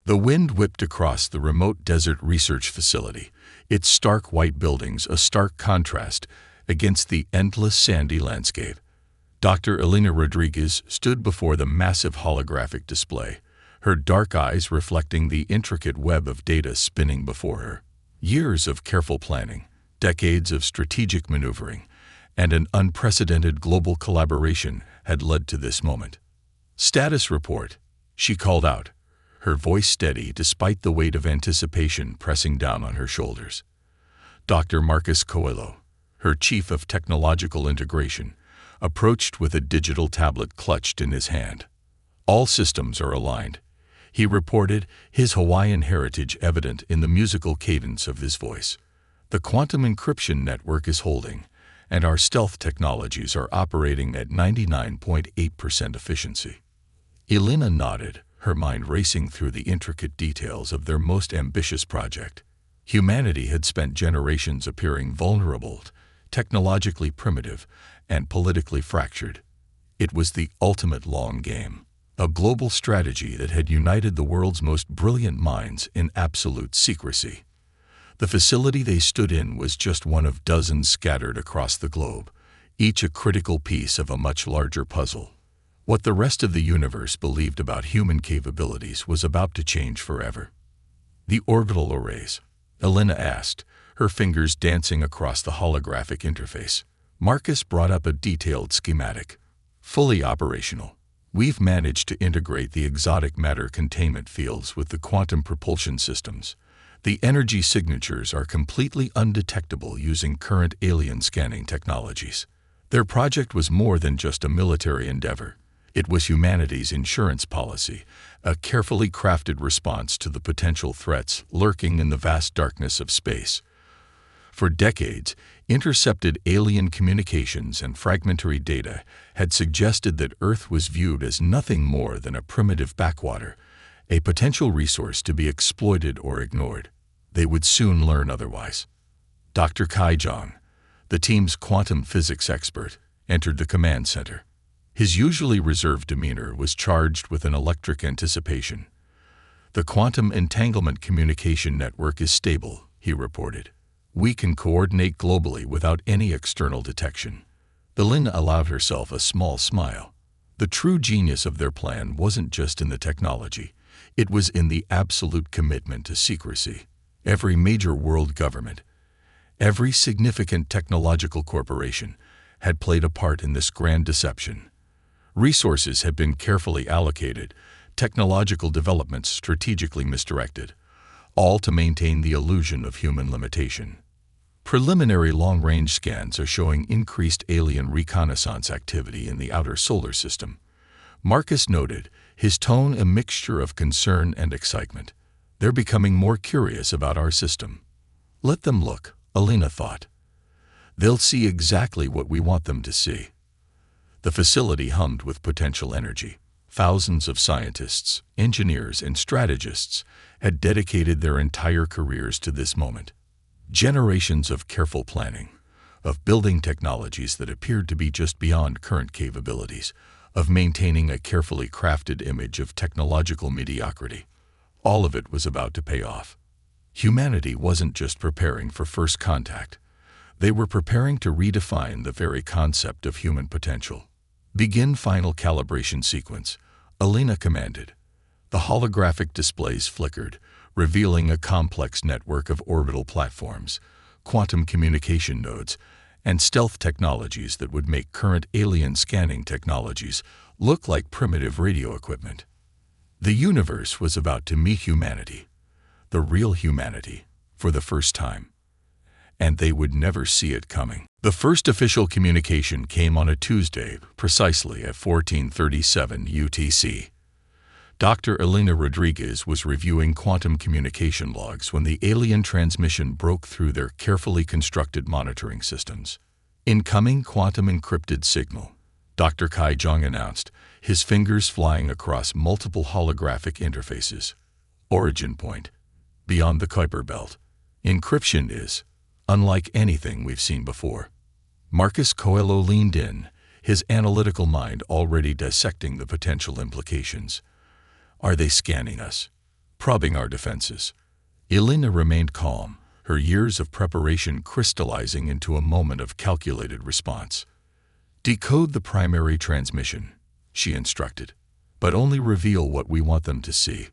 The wind whipped across the remote desert research facility, its stark white buildings a stark contrast against the endless sandy landscape. Dr. Elena Rodriguez stood before the massive holographic display, her dark eyes reflecting the intricate web of data spinning before her. Years of careful planning, decades of strategic maneuvering, and an unprecedented global collaboration had led to this moment. "Status report," she called out, her voice steady despite the weight of anticipation pressing down on her shoulders. Dr. Marcus Coelho, her chief of technological integration, approached with a digital tablet clutched in his hand. "All systems are aligned," he reported, his Hawaiian heritage evident in the musical cadence of his voice. "The quantum encryption network is holding, and our stealth technologies are operating at 99.8% efficiency." Elena nodded, her mind racing through the intricate details of their most ambitious project. Humanity had spent generations appearing vulnerable, technologically primitive, and politically fractured. It was the ultimate long game, a global strategy that had united the world's most brilliant minds in absolute secrecy. The facility they stood in was just one of dozens scattered across the globe, each a critical piece of a much larger puzzle. What the rest of the universe believed about human capabilities was about to change forever. "The orbital arrays?" Elena asked, her fingers dancing across the holographic interface. Marcus brought up a detailed schematic. "Fully operational. We've managed to integrate the exotic matter containment fields with the quantum propulsion systems. The energy signatures are completely undetectable using current alien scanning technologies." Their project was more than just a military endeavor. It was humanity's insurance policy, a carefully crafted response to the potential threats lurking in the vast darkness of space. For decades, intercepted alien communications and fragmentary data had suggested that Earth was viewed as nothing more than a primitive backwater, a potential resource to be exploited or ignored. They would soon learn otherwise. Dr. Kai Zhang, the team's quantum physics expert, entered the command center. His usually reserved demeanor was charged with an electric anticipation. "The quantum entanglement communication network is stable," he reported. "We can coordinate globally without any external detection." Elena allowed herself a small smile. The true genius of their plan wasn't just in the technology. It was in the absolute commitment to secrecy. Every major world government, every significant technological corporation, had played a part in this grand deception. Resources had been carefully allocated, technological developments strategically misdirected, all to maintain the illusion of human limitation. Preliminary long-range scans are showing increased alien reconnaissance activity in the outer solar system. Marcus noted, his tone a mixture of concern and excitement. "They're becoming more curious about our system." "Let them look," Elena thought. "They'll see exactly what we want them to see." The facility hummed with potential energy. Thousands of scientists, engineers, and strategists had dedicated their entire careers to this moment. Generations of careful planning, of building technologies that appeared to be just beyond current capabilities, of maintaining a carefully crafted image of technological mediocrity. All of it was about to pay off. Humanity wasn't just preparing for first contact. They were preparing to redefine the very concept of human potential. "Begin final calibration sequence," Elena commanded. The holographic displays flickered, revealing a complex network of orbital platforms, quantum communication nodes, and stealth technologies that would make current alien scanning technologies look like primitive radio equipment. The universe was about to meet humanity, the real humanity, for the first time. And they would never see it coming. The first official communication came on a Tuesday, precisely at 14:37 UTC. Dr. Elena Rodriguez was reviewing quantum communication logs when the alien transmission broke through their carefully constructed monitoring systems. "Incoming quantum encrypted signal," Dr. Kai Zhang announced, his fingers flying across multiple holographic interfaces. "Origin point. Beyond the Kuiper belt. Encryption is unlike anything we've seen before." Marcus Coelho leaned in, his analytical mind already dissecting the potential implications. "Are they scanning us? probing our defenses. Elena remained calm, her years of preparation crystallizing into a moment of calculated response. "Decode the primary transmission," she instructed, "but only reveal what we want them to see."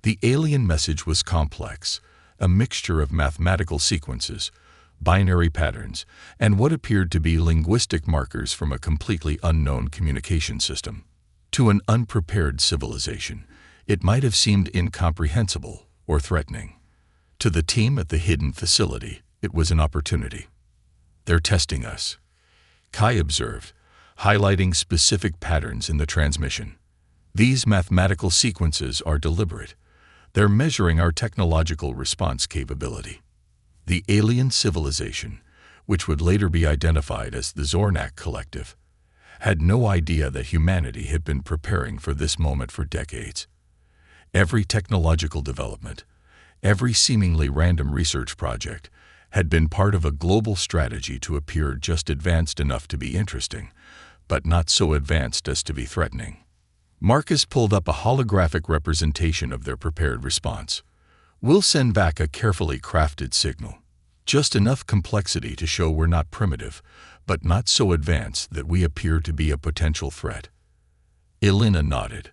The alien message was complex, a mixture of mathematical sequences, binary patterns, and what appeared to be linguistic markers from a completely unknown communication system. To an unprepared civilization, it might have seemed incomprehensible or threatening. To the team at the hidden facility, it was an opportunity. "They're testing us," Kai observed, highlighting specific patterns in the transmission. "These mathematical sequences are deliberate. They're measuring our technological response capability." The alien civilization, which would later be identified as the Zornak Collective, had no idea that humanity had been preparing for this moment for decades. Every technological development, every seemingly random research project, had been part of a global strategy to appear just advanced enough to be interesting, but not so advanced as to be threatening. Marcus pulled up a holographic representation of their prepared response. "We'll send back a carefully crafted signal. Just enough complexity to show we're not primitive, but not so advanced that we appear to be a potential threat." Elena nodded.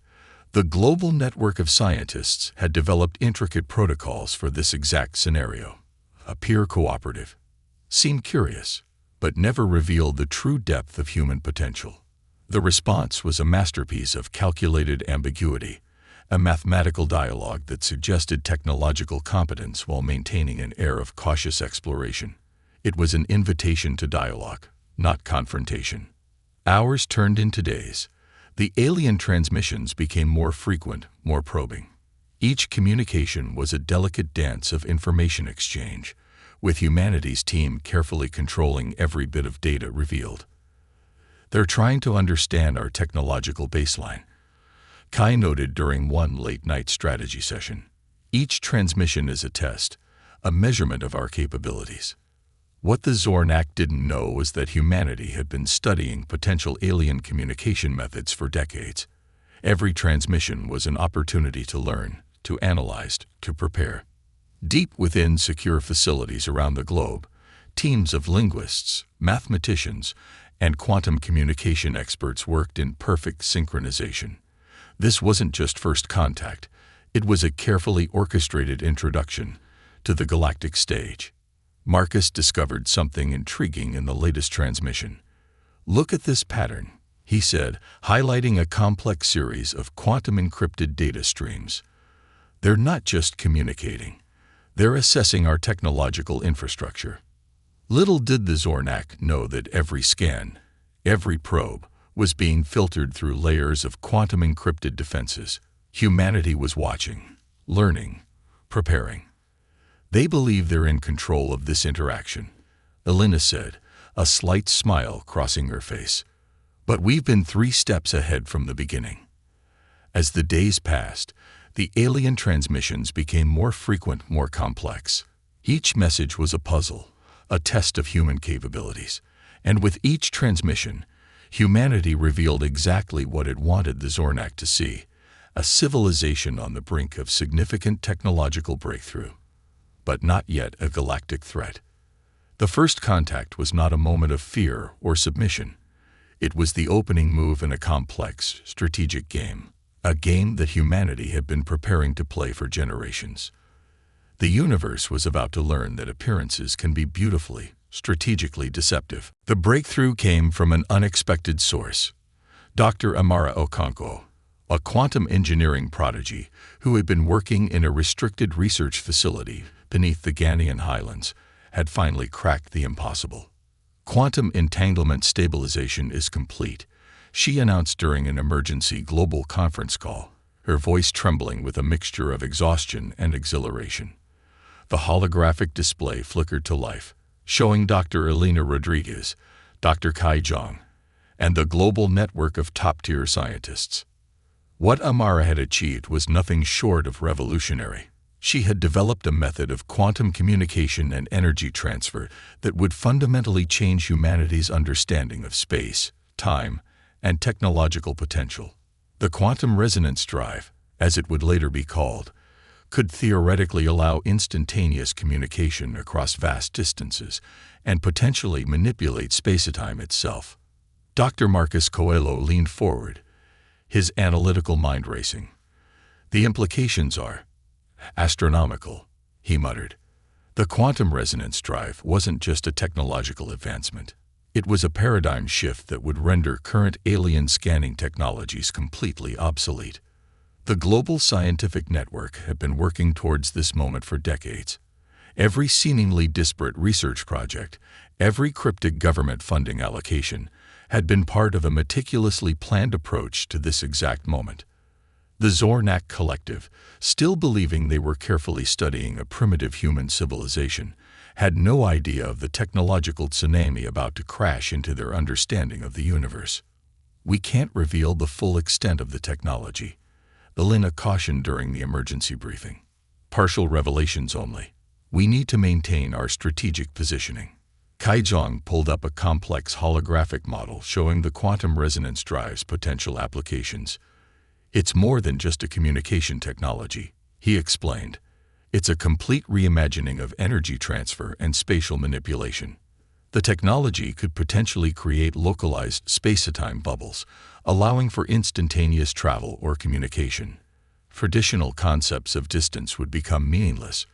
The global network of scientists had developed intricate protocols for this exact scenario. A peer cooperative. Seemed curious, but never revealed the true depth of human potential. The response was a masterpiece of calculated ambiguity, a mathematical dialogue that suggested technological competence while maintaining an air of cautious exploration. It was an invitation to dialogue, not confrontation. Hours turned into days. The alien transmissions became more frequent, more probing. Each communication was a delicate dance of information exchange, with humanity's team carefully controlling every bit of data revealed. "They're trying to understand our technological baseline," Kai noted during one late-night strategy session. "Each transmission is a test, a measurement of our capabilities." What the Zornak didn't know was that humanity had been studying potential alien communication methods for decades. Every transmission was an opportunity to learn, to analyze, to prepare. Deep within secure facilities around the globe, teams of linguists, mathematicians, and quantum communication experts worked in perfect synchronization. This wasn't just first contact, it was a carefully orchestrated introduction to the galactic stage. Marcus discovered something intriguing in the latest transmission. "Look at this pattern," he said, highlighting a complex series of quantum-encrypted data streams. "They're not just communicating, they're assessing our technological infrastructure." Little did the Zornak know that every scan, every probe, was being filtered through layers of quantum-encrypted defenses. Humanity was watching, learning, preparing. "They believe they're in control of this interaction," Elena said, a slight smile crossing her face. "But we've been 3 steps ahead from the beginning." As the days passed, the alien transmissions became more frequent, more complex. Each message was a puzzle, a test of human capabilities, and with each transmission, humanity revealed exactly what it wanted the Zornak to see, a civilization on the brink of significant technological breakthrough, but not yet a galactic threat. The first contact was not a moment of fear or submission. It was the opening move in a complex, strategic game, a game that humanity had been preparing to play for generations. The universe was about to learn that appearances can be beautifully, strategically deceptive. The breakthrough came from an unexpected source. Dr. Amara Okonkwo, a quantum engineering prodigy who had been working in a restricted research facility beneath the Ghanaian highlands, had finally cracked the impossible. "Quantum entanglement stabilization is complete," she announced during an emergency global conference call, her voice trembling with a mixture of exhaustion and exhilaration. The holographic display flickered to life, showing Dr. Elena Rodriguez, Dr. Kai Zhang, and the global network of top-tier scientists. What Amara had achieved was nothing short of revolutionary. She had developed a method of quantum communication and energy transfer that would fundamentally change humanity's understanding of space, time, and technological potential. The quantum resonance drive, as it would later be called, could theoretically allow instantaneous communication across vast distances and potentially manipulate space-time itself. Dr. Marcus Coelho leaned forward, his analytical mind racing. "The implications are astronomical," he muttered. The quantum resonance drive wasn't just a technological advancement. It was a paradigm shift that would render current alien scanning technologies completely obsolete. The global scientific network had been working towards this moment for decades. Every seemingly disparate research project, every cryptic government funding allocation, had been part of a meticulously planned approach to this exact moment. The Zornak Collective, still believing they were carefully studying a primitive human civilization, had no idea of the technological tsunami about to crash into their understanding of the universe. "We can't reveal the full extent of the technology," Elena cautioned during the emergency briefing. "Partial revelations only. We need to maintain our strategic positioning." Kai Zhang pulled up a complex holographic model showing the quantum resonance drive's potential applications. "It's more than just a communication technology," he explained. "It's a complete reimagining of energy transfer and spatial manipulation. The technology could potentially create localized space-time bubbles, allowing for instantaneous travel or communication. Traditional concepts of distance would become meaningless.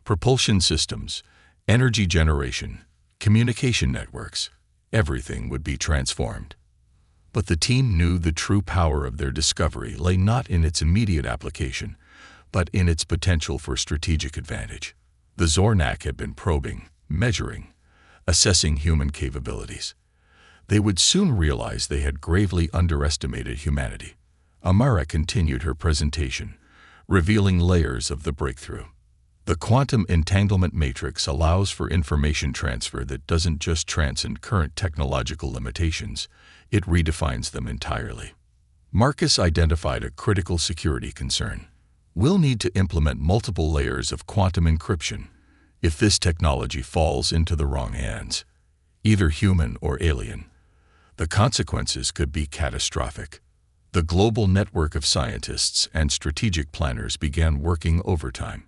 Propulsion systems, energy generation, communication networks, everything would be transformed." But the team knew the true power of their discovery lay not in its immediate application, but in its potential for strategic advantage. The Zornak had been probing, measuring, assessing human capabilities. They would soon realize they had gravely underestimated humanity. Amara continued her presentation, revealing layers of the breakthrough. "The quantum entanglement matrix allows for information transfer that doesn't just transcend current technological limitations, it redefines them entirely." Marcus identified a critical security concern. "We'll need to implement multiple layers of quantum encryption if this technology falls into the wrong hands, either human or alien. The consequences could be catastrophic." The global network of scientists and strategic planners began working overtime.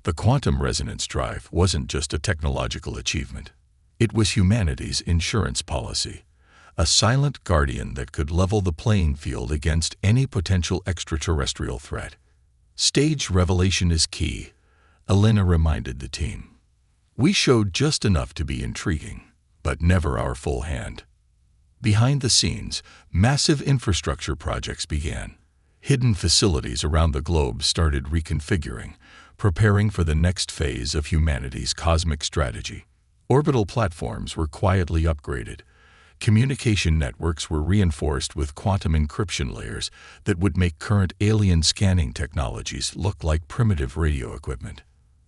The quantum resonance drive wasn't just a technological achievement. It was humanity's insurance policy, a silent guardian that could level the playing field against any potential extraterrestrial threat. "Stage revelation is key," Elena reminded the team. "We showed just enough to be intriguing, but never our full hand." Behind the scenes, massive infrastructure projects began. Hidden facilities around the globe started reconfiguring, preparing for the next phase of humanity's cosmic strategy. Orbital platforms were quietly upgraded. Communication networks were reinforced with quantum encryption layers that would make current alien scanning technologies look like primitive radio equipment.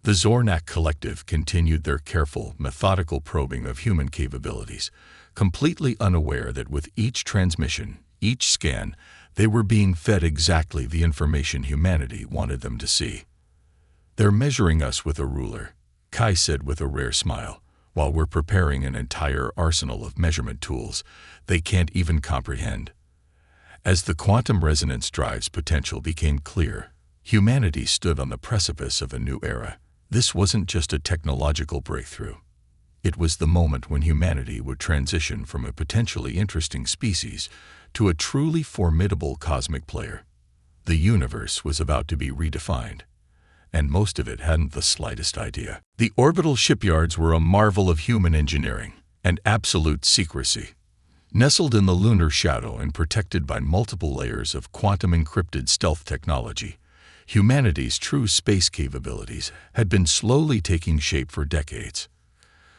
The Zornak Collective continued their careful, methodical probing of human capabilities, completely unaware that with each transmission, each scan, they were being fed exactly the information humanity wanted them to see. "They're measuring us with a ruler," Kai said with a rare smile. "While we're preparing an entire arsenal of measurement tools they can't even comprehend." As the quantum resonance drive's potential became clear, humanity stood on the precipice of a new era. This wasn't just a technological breakthrough. It was the moment when humanity would transition from a potentially interesting species to a truly formidable cosmic player. The universe was about to be redefined, and most of it hadn't the slightest idea. The orbital shipyards were a marvel of human engineering and absolute secrecy. Nestled in the lunar shadow and protected by multiple layers of quantum-encrypted stealth technology, humanity's true space capabilities had been slowly taking shape for decades.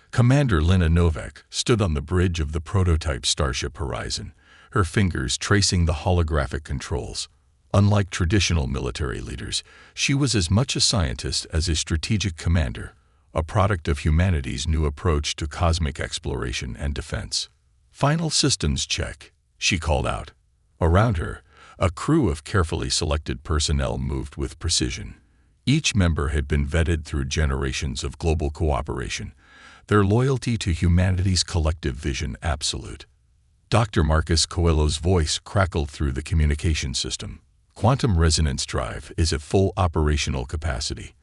Commander Lena Novak stood on the bridge of the prototype Starship Horizon, her fingers tracing the holographic controls. Unlike traditional military leaders, she was as much a scientist as a strategic commander, a product of humanity's new approach to cosmic exploration and defense. "Final systems check," she called out. Around her, a crew of carefully selected personnel moved with precision. Each member had been vetted through generations of global cooperation, their loyalty to humanity's collective vision absolute. Dr. Marcus Coelho's voice crackled through the communication system. Quantum resonance drive is at full operational capacity.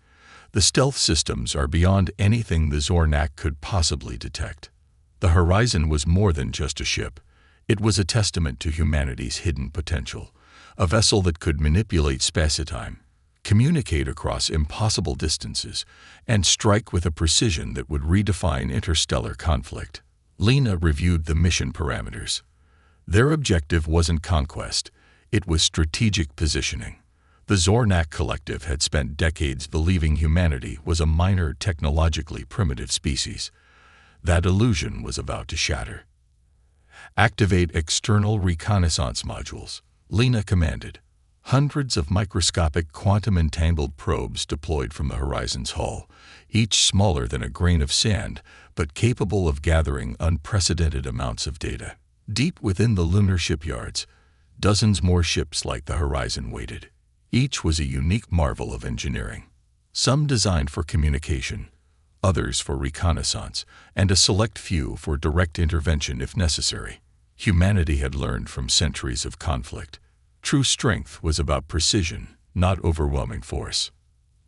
The stealth systems are beyond anything the Zornak could possibly detect. The Horizon was more than just a ship. It was a testament to humanity's hidden potential, a vessel that could manipulate spacetime, communicate across impossible distances, and strike with a precision that would redefine interstellar conflict. Lena reviewed the mission parameters. Their objective wasn't conquest, it was strategic positioning. The Zornak Collective had spent decades believing humanity was a minor, technologically primitive species. That illusion was about to shatter. Activate external reconnaissance modules, Lena commanded. Hundreds of microscopic quantum-entangled probes deployed from the Horizon's hull, each smaller than a grain of sand, but capable of gathering unprecedented amounts of data. Deep within the lunar shipyards, dozens more ships like the Horizon waited. Each was a unique marvel of engineering. Some designed for communication, others for reconnaissance, and a select few for direct intervention if necessary. Humanity had learned from centuries of conflict. True strength was about precision, not overwhelming force.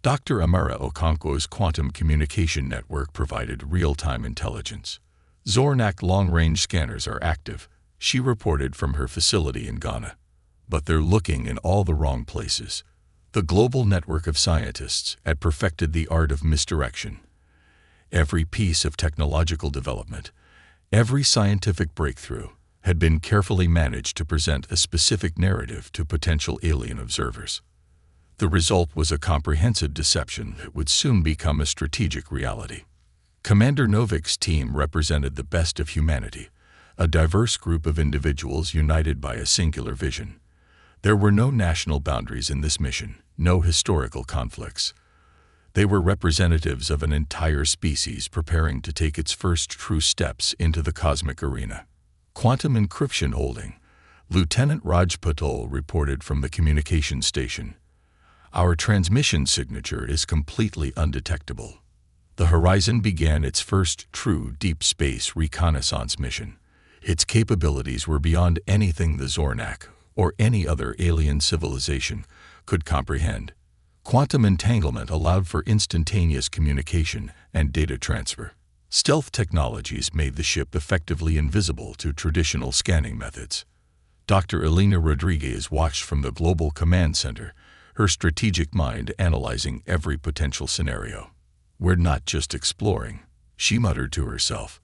Dr. Amara Okonkwo's quantum communication network provided real-time intelligence. Zornak long-range scanners are active, she reported from her facility in Ghana. But they're looking in all the wrong places. The global network of scientists had perfected the art of misdirection. Every piece of technological development, every scientific breakthrough, had been carefully managed to present a specific narrative to potential alien observers. The result was a comprehensive deception that would soon become a strategic reality. Commander Novik's team represented the best of humanity, a diverse group of individuals united by a singular vision. There were no national boundaries in this mission, no historical conflicts. They were representatives of an entire species preparing to take its first true steps into the cosmic arena. Quantum encryption holding, Lieutenant Raj Patel reported from the communication station. Our transmission signature is completely undetectable. The Horizon began its first true deep space reconnaissance mission. Its capabilities were beyond anything the Zornak, or any other alien civilization, could comprehend. Quantum entanglement allowed for instantaneous communication and data transfer. Stealth technologies made the ship effectively invisible to traditional scanning methods. Dr. Elena Rodriguez watched from the Global Command Center, her strategic mind analyzing every potential scenario. We're not just exploring, she muttered to herself.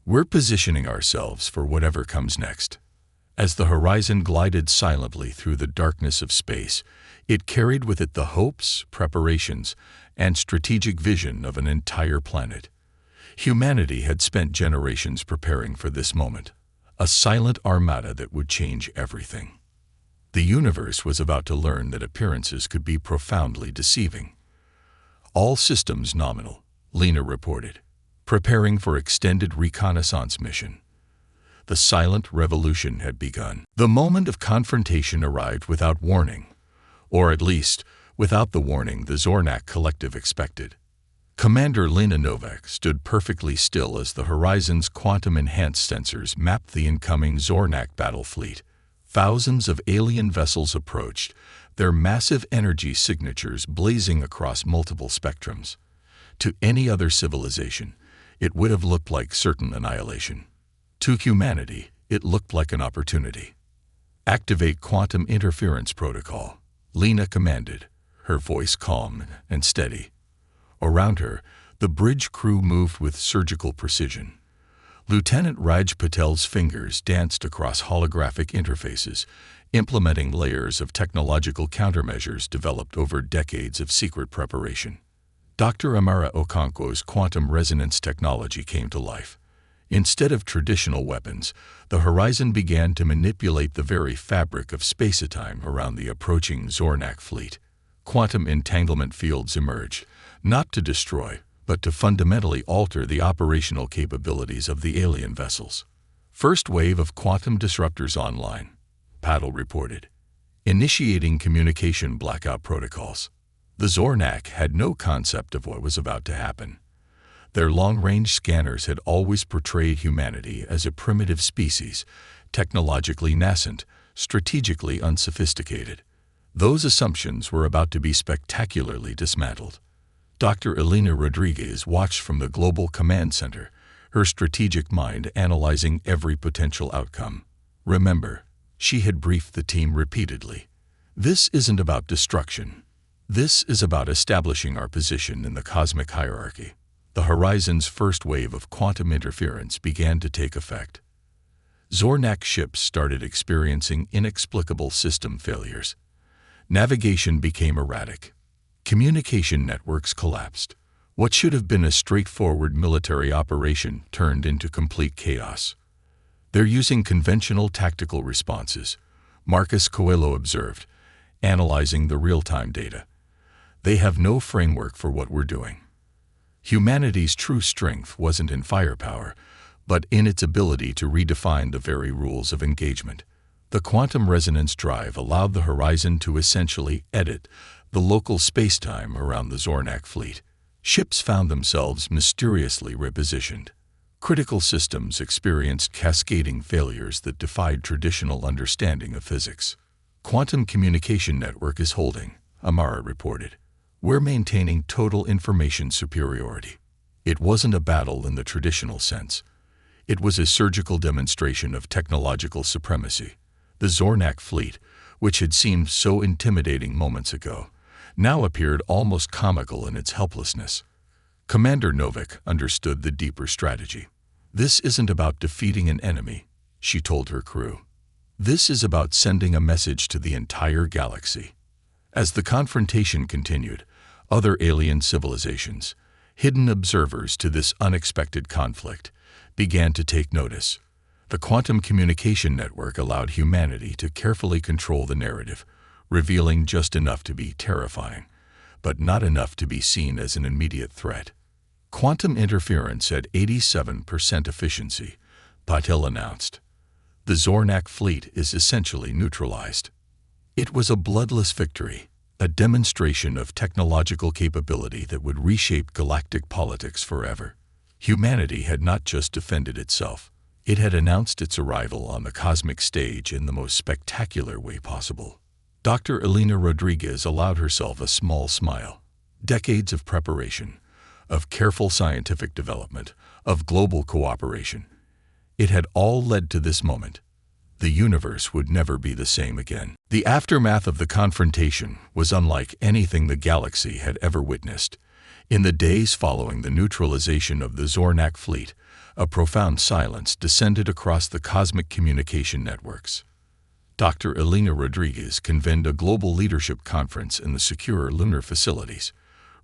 We're positioning ourselves for whatever comes next. As the Horizon glided silently through the darkness of space, it carried with it the hopes, preparations, and strategic vision of an entire planet. Humanity had spent generations preparing for this moment, a silent armada that would change everything. The universe was about to learn that appearances could be profoundly deceiving. All systems nominal, Lena reported, preparing for extended reconnaissance mission. The silent revolution had begun. The moment of confrontation arrived without warning, or at least without the warning the Zornak Collective expected. Commander Lena Novak stood perfectly still as the Horizon's quantum-enhanced sensors mapped the incoming Zornak battle fleet. Thousands of alien vessels approached, their massive energy signatures blazing across multiple spectrums. To any other civilization, it would have looked like certain annihilation. To humanity, it looked like an opportunity. Activate quantum interference protocol, Lena commanded, her voice calm and steady. Around her, the bridge crew moved with surgical precision. Lieutenant Raj Patel's fingers danced across holographic interfaces, implementing layers of technological countermeasures developed over decades of secret preparation. Dr. Amara Okonkwo's quantum resonance technology came to life. Instead of traditional weapons, the Horizon began to manipulate the very fabric of spacetime around the approaching Zornak fleet. Quantum entanglement fields emerged, not to destroy, but to fundamentally alter the operational capabilities of the alien vessels. First wave of quantum disruptors online, Patel reported, initiating communication blackout protocols. The Zornak had no concept of what was about to happen. Their long-range scanners had always portrayed humanity as a primitive species, technologically nascent, strategically unsophisticated. Those assumptions were about to be spectacularly dismantled. Dr. Elena Rodriguez watched from the Global Command Center, her strategic mind analyzing every potential outcome. Remember, she had briefed the team repeatedly. This isn't about destruction. This is about establishing our position in the cosmic hierarchy. The Horizon's first wave of quantum interference began to take effect. Zornak ships started experiencing inexplicable system failures. Navigation became erratic. Communication networks collapsed. What should have been a straightforward military operation turned into complete chaos. They're using conventional tactical responses, Marcus Coelho observed, analyzing the real-time data. They have no framework for what we're doing. Humanity's true strength wasn't in firepower, but in its ability to redefine the very rules of engagement. The quantum resonance drive allowed the Horizon to essentially edit the local spacetime around the Zornak fleet. Ships found themselves mysteriously repositioned. Critical systems experienced cascading failures that defied traditional understanding of physics. Quantum communication network is holding, Armada reported. We're maintaining total information superiority. It wasn't a battle in the traditional sense. It was a surgical demonstration of technological supremacy. The Zornak fleet, which had seemed so intimidating moments ago, now appeared almost comical in its helplessness. Commander Novak understood the deeper strategy. This isn't about defeating an enemy, she told her crew. This is about sending a message to the entire galaxy. As the confrontation continued, other alien civilizations, hidden observers to this unexpected conflict, began to take notice. The quantum communication network allowed humanity to carefully control the narrative, revealing just enough to be terrifying, but not enough to be seen as an immediate threat. Quantum interference at 87% efficiency, Patel announced. The Zornak fleet is essentially neutralized. It was a bloodless victory, a demonstration of technological capability that would reshape galactic politics forever. Humanity had not just defended itself, it had announced its arrival on the cosmic stage in the most spectacular way possible. Dr. Elena Rodriguez allowed herself a small smile. Decades of preparation, of careful scientific development, of global cooperation. It had all led to this moment. The universe would never be the same again. The aftermath of the confrontation was unlike anything the galaxy had ever witnessed. In the days following the neutralization of the Zornak fleet, a profound silence descended across the cosmic communication networks. Dr. Elena Rodriguez convened a global leadership conference in the secure lunar facilities.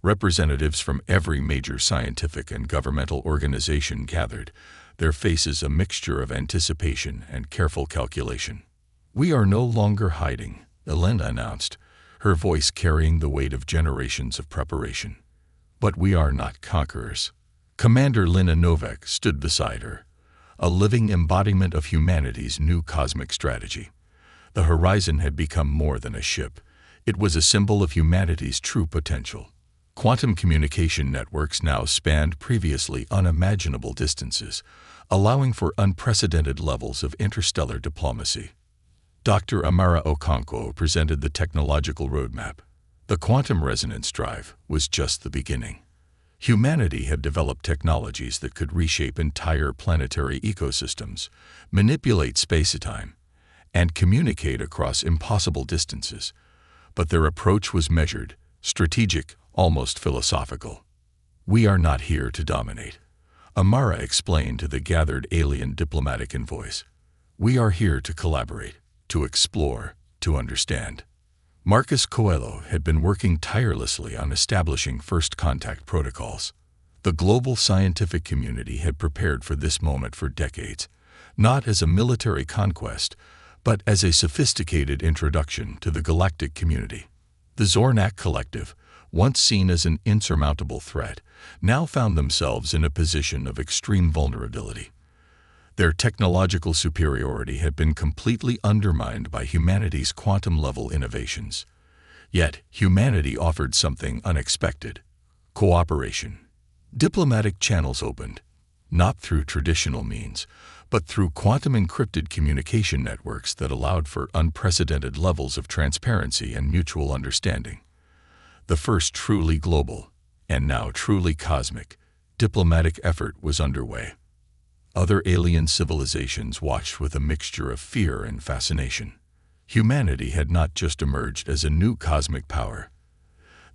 Representatives from every major scientific and governmental organization gathered, their faces a mixture of anticipation and careful calculation. We are no longer hiding, Elena announced, her voice carrying the weight of generations of preparation. But we are not conquerors. Commander Lina Novak stood beside her, a living embodiment of humanity's new cosmic strategy. The Horizon had become more than a ship. It was a symbol of humanity's true potential. Quantum communication networks now spanned previously unimaginable distances, allowing for unprecedented levels of interstellar diplomacy. Dr. Amara Okonkwo presented the technological roadmap. The quantum resonance drive was just the beginning. Humanity had developed technologies that could reshape entire planetary ecosystems, manipulate space-time, and communicate across impossible distances. But their approach was measured, strategic, almost philosophical. We are not here to dominate, Amara explained to the gathered alien diplomatic envoys. We are here to collaborate, to explore, to understand. Marcus Coelho had been working tirelessly on establishing first contact protocols. The global scientific community had prepared for this moment for decades, not as a military conquest, but as a sophisticated introduction to the galactic community. The Zornak Collective, once seen as an insurmountable threat, now found themselves in a position of extreme vulnerability. Their technological superiority had been completely undermined by humanity's quantum-level innovations. Yet, humanity offered something unexpected: cooperation. Diplomatic channels opened, not through traditional means, but through quantum-encrypted communication networks that allowed for unprecedented levels of transparency and mutual understanding. The first truly global, and now truly cosmic, diplomatic effort was underway. Other alien civilizations watched with a mixture of fear and fascination. Humanity had not just emerged as a new cosmic power.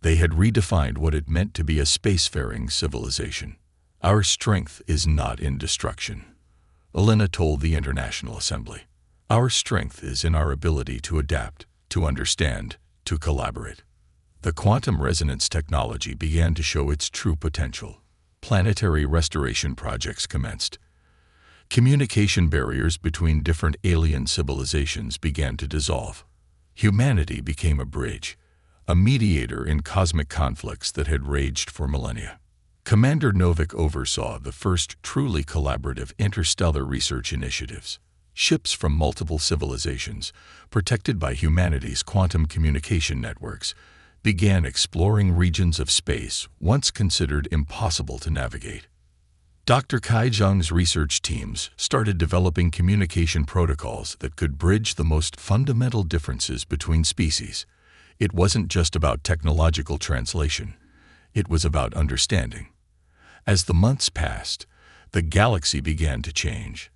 They had redefined what it meant to be a spacefaring civilization. Our strength is not in destruction, Elena told the International Assembly. Our strength is in our ability to adapt, to understand, to collaborate. The quantum resonance technology began to show its true potential. Planetary restoration projects commenced. Communication barriers between different alien civilizations began to dissolve. Humanity became a bridge, a mediator in cosmic conflicts that had raged for millennia. Commander Novik oversaw the first truly collaborative interstellar research initiatives. Ships from multiple civilizations, protected by humanity's quantum communication networks, began exploring regions of space once considered impossible to navigate. Dr. Kai Zhang's research teams started developing communication protocols that could bridge the most fundamental differences between species. It wasn't just about technological translation. It was about understanding. As the months passed, the galaxy began to change.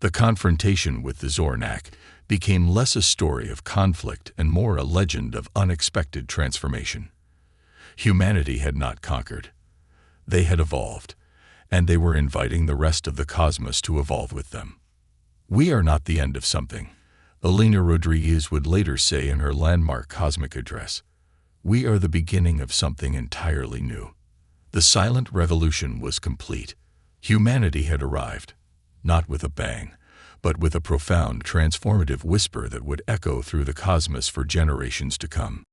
The confrontation with the Zornak became less a story of conflict and more a legend of unexpected transformation. Humanity had not conquered. They had evolved, and they were inviting the rest of the cosmos to evolve with them. "We are not the end of something," Elena Rodriguez would later say in her landmark cosmic address. "We are the beginning of something entirely new." The silent revolution was complete. Humanity had arrived, not with a bang, but with a profound, transformative whisper that would echo through the cosmos for generations to come.